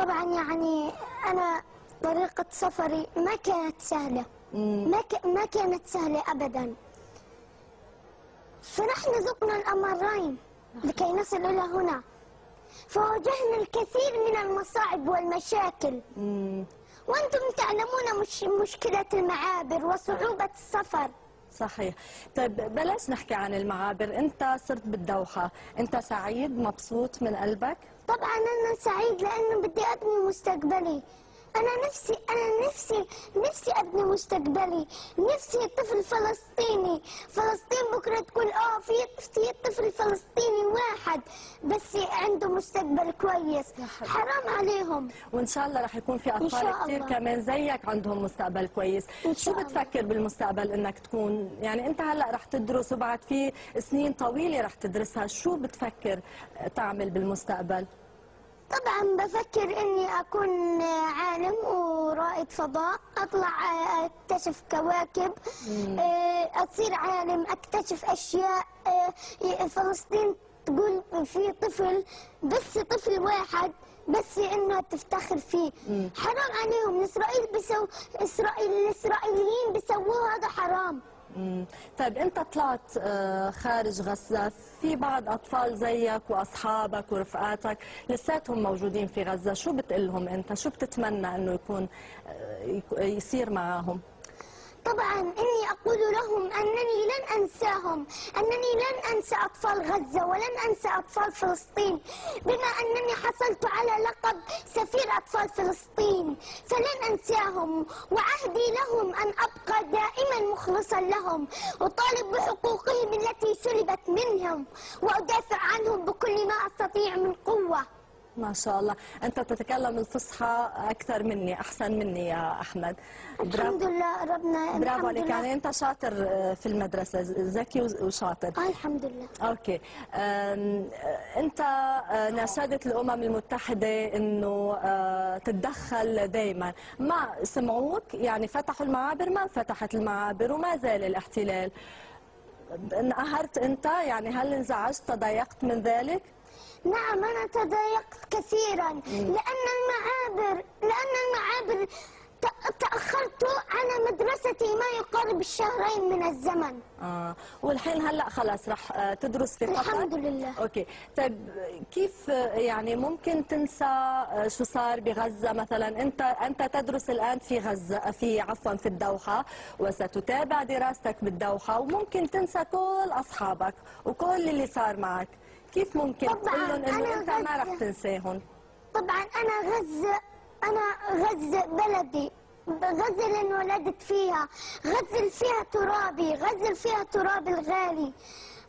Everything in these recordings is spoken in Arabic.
طبعا يعني أنا طريقة سفري ما كانت سهلة، ما كانت سهلة أبدا، فنحن ذقنا الأمرين لكي نصل إلى هنا، فواجهنا الكثير من المصاعب والمشاكل. وأنتم تعلمون مشكلة المعابر وصعوبة السفر. صحيح. طيب بلاش نحكي عن المعابر، انت صرت بالدوحة، انت سعيد مبسوط من قلبك؟ طبعا انا سعيد لانه بدي ابني مستقبلي. انا نفسي ابني مستقبلي، نفسي طفل فلسطيني، فلسطين بكره تقول في طفل فلسطيني واحد بس عنده مستقبل كويس، حرام عليهم. وان شاء الله رح يكون في اطفال كثير كمان زيك عندهم مستقبل كويس. شو بتفكر بالمستقبل انك تكون؟ يعني انت هلا رح تدرس وبعد في سنين طويله رح تدرسها، شو بتفكر تعمل بالمستقبل؟ طبعا بفكر اني اكون عالم ورائد فضاء، اطلع اكتشف كواكب، اصير عالم اكتشف اشياء. فلسطين تقول في طفل، بس طفل واحد بس انه تفتخر فيه. حرام عليهم، الاسرائيليين بيسووه، هذا حرام. طيب انت طلعت خارج غزة، في بعض اطفال زيك واصحابك ورفقاتك لساتهم موجودين في غزة، شو بتقلهم انت؟ شو بتتمنى انه يكون يصير معاهم؟ طبعا اني اقول لهم انني لن انساهم، انني لن انسى اطفال غزة ولن انسى اطفال فلسطين، بما انني حصلت على لقب سفير اطفال فلسطين فلن انساهم، وعهدي لهم ان ابقى دائما مخلصا لهم، اطالب بحقوقهم التي سلبت منهم، وادافع عنهم بكل ما استطيع من قوة. ما شاء الله، أنت تتكلم الفصحى أكثر مني، أحسن مني يا أحمد. الحمد لله ربنا، برافو عليك، يعني أنت شاطر في المدرسة، ذكي وشاطر. الحمد لله. أوكي. أنت ناشدت الأمم المتحدة إنه تتدخل دائما، ما سمعوك؟ يعني فتحوا المعابر، ما فتحت المعابر وما زال الاحتلال. انقهرت أنت؟ يعني هل انزعجت، تضايقت من ذلك؟ نعم أنا تضايقت كثيرا، لأن المعابر تأخرت على مدرستي ما يقارب الشهرين من الزمن. والحين هلا خلاص رح تدرس في قطر؟ الحمد لله. اوكي، طيب كيف يعني ممكن تنسى شو صار بغزة مثلا؟ انت تدرس الآن في غزة، في الدوحة، وستتابع دراستك بالدوحة، وممكن تنسى كل أصحابك وكل اللي صار معك، كيف ممكن تقول لهم انه انت ما رح تنساهم؟ طبعا انا غزة بلدي، غزة اللي انولدت فيها، غزة اللي فيها ترابي، غزة اللي فيها ترابي الغالي،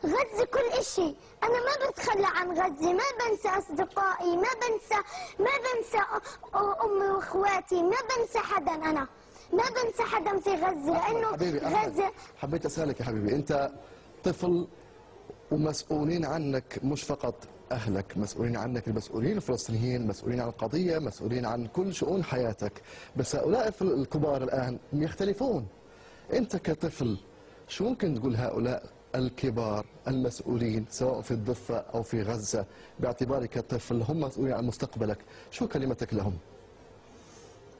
غزة كل اشي. انا ما بتخلى عن غزة، ما بنسى اصدقائي، ما بنسى امي واخواتي، ما بنسى حدا، انا ما بنسى حدا في غزة، لانه غزة. حبيت اسالك يا حبيبي، انت طفل ومسؤولين عنك، مش فقط أهلك، مسؤولين عنك المسؤولين الفلسطينيين، مسؤولين عن القضية، مسؤولين عن كل شؤون حياتك، بس هؤلاء الكبار الآن يختلفون. أنت كطفل شو ممكن تقول هؤلاء الكبار المسؤولين سواء في الضفة أو في غزة، باعتبارك طفل هم مسؤولين عن مستقبلك، شو كلمتك لهم؟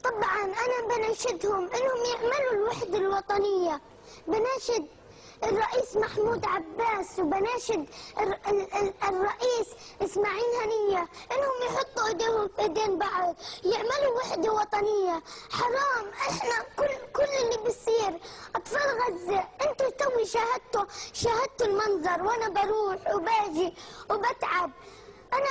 طبعا أنا بناشدهم إنهم يعملوا الوحدة الوطنية، بناشد الرئيس محمود عباس وبناشد الرئيس إسماعيل هنية إنهم يحطوا إيديهم في إيدين بعض، يعملوا وحدة وطنية. حرام إحنا كل اللي بيصير أطفال غزة، أنتوا توي شاهدتوا المنظر، وأنا بروح وباجي وبتعب. أنا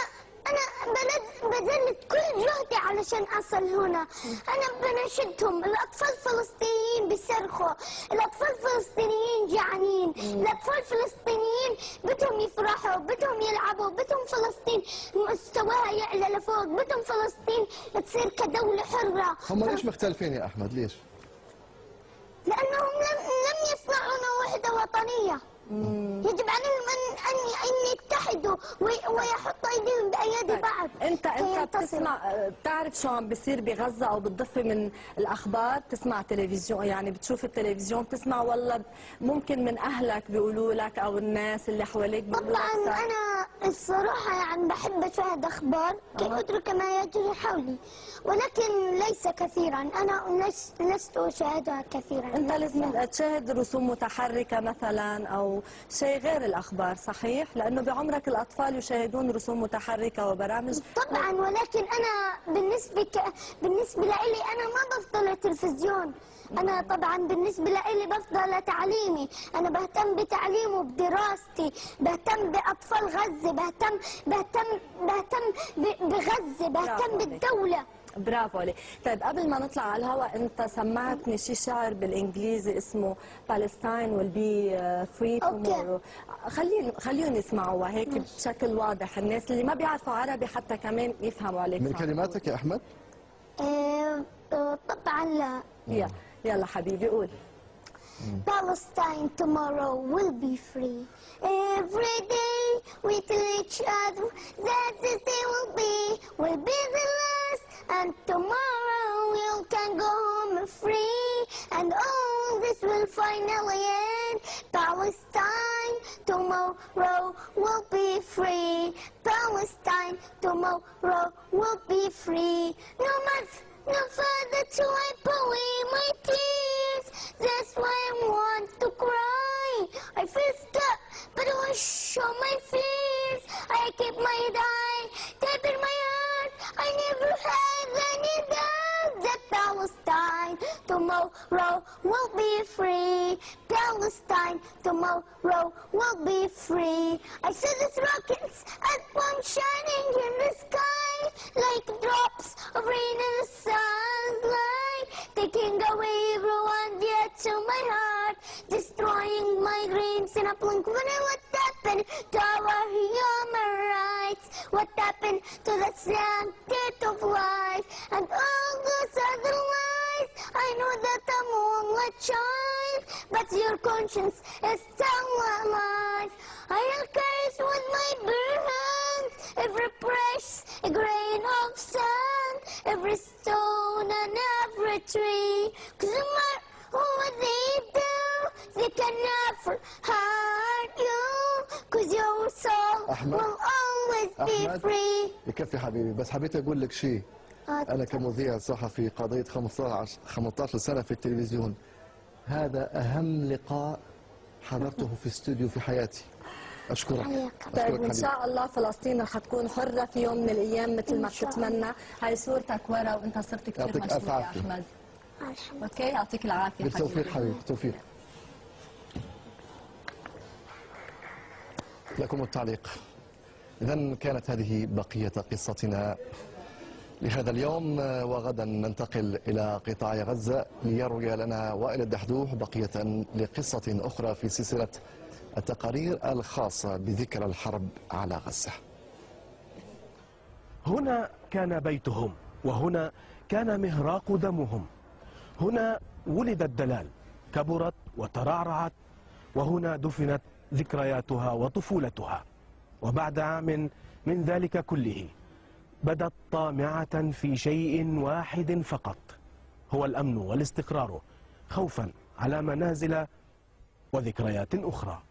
بذلت كل جهدي علشان أصل هنا. أنا بناشدهم، الأطفال الفلسطينيين بيصرخوا، الأطفال الفلسطينيين جعانين، الأطفال الفلسطينيين بدهم يفرحوا، بدهم يلعبوا، بدهم فلسطين مستواها يعلى لفوق، بدهم فلسطين تصير كدولة حرة. هم ليش مختلفين يا أحمد؟ ليش؟ لأنهم لم يصنعوا وحدة وطنية. يجب عليهم أن يتحدوا ويحطوا أيديهم بأيدي بعض. أنت بتعرف شو عم بيصير بغزة أو بالضفة من الأخبار؟ بتسمع تلفزيون، يعني بتشوف التلفزيون، بتسمع ولا ممكن من أهلك بيقولوا لك أو الناس اللي حواليك بيقولوا لك؟ طبعا أنا الصراحة يعني بحب أشاهد أخبار كي أدرك ما يجري حولي، ولكن ليس كثيرا. أنا لست أشاهدها كثيرا. انت لازم تشاهد رسوم متحركه مثلا او شيء غير الاخبار، صحيح؟ لانه بعمرك الاطفال يشاهدون رسوم متحركه وبرامج. طبعا، ولكن أنا بالنسبة لي أنا ما بفضل التلفزيون. أنا طبعا بالنسبة لي بفضل تعليمي، أنا بهتم بتعليمي وبدراستي، بهتم بأطفال غزة، بهتم بغزة، بهتم بالدولة. برافو عليك. طيب قبل ما نطلع على الهواء انت سمعتني شي شعر بالانجليزي اسمه Palestine will be free tomorrow. خليهم يسمعوا هيك بشكل واضح، الناس اللي ما بيعرفوا عربي حتى كمان يفهموا عليك. من كلماتك يا أحمد؟ طبعا لا. يلا حبيبي قول. Palestine tomorrow will be free. Every day we tell each other that this day will be the last, and tomorrow we can go home free, and all this will finally end. Palestine tomorrow will be free. Palestine tomorrow will be free. No further to wipe away my tears. That's why I want to cry. I feel stuck, but I won't show my fears. I keep my head high, deep in my heart. I never had any doubt that Palestine tomorrow will be free. Palestine tomorrow will be free. I see these rockets at once shining in the sky like drops of rain in the sunlight, taking away everyone dear to my heart, destroying my dreams in a blink. What happened to our human rights? What happened to the sanctity of life and all those other lies? I know that I'm only a child, but your conscience is still alive. I'll carry with my bare hands every precious grain of sand, every stone and every tree. 'Cause no matter what they do, they can never hurt you. 'Cause your soul will always be free. يكفي حبيبي، بس حبيت أقول لك شيء. أنا كمذيع صحفي قضيت 15 سنة في التلفزيون، هذا أهم لقاء حضرته في استوديو في حياتي. أشكرك. طيب وإن شاء الله فلسطين رح تكون حرة في يوم من الأيام مثل ما بتتمنى. هاي صورتك ورا وأنت صرت كثير مشهور يا أحمد. أوكي يعطيك العافية. بالتوفيق حبيبي، بالتوفيق. لكم التعليق. إذن كانت هذه بقية قصتنا لهذا اليوم، وغدا ننتقل إلى قطاع غزة ليروي لنا وائل الدحدوح بقية لقصة أخرى في سلسلة التقارير الخاصة بذكرى الحرب على غزة. هنا كان بيتهم، وهنا كان مهراق دمهم، هنا ولدت دلال، كبرت وترعرعت، وهنا دفنت ذكرياتها وطفولتها. وبعد عام من ذلك كله بدت طامعة في شيء واحد فقط، هو الأمن والاستقرار، خوفا على منازل وذكريات أخرى.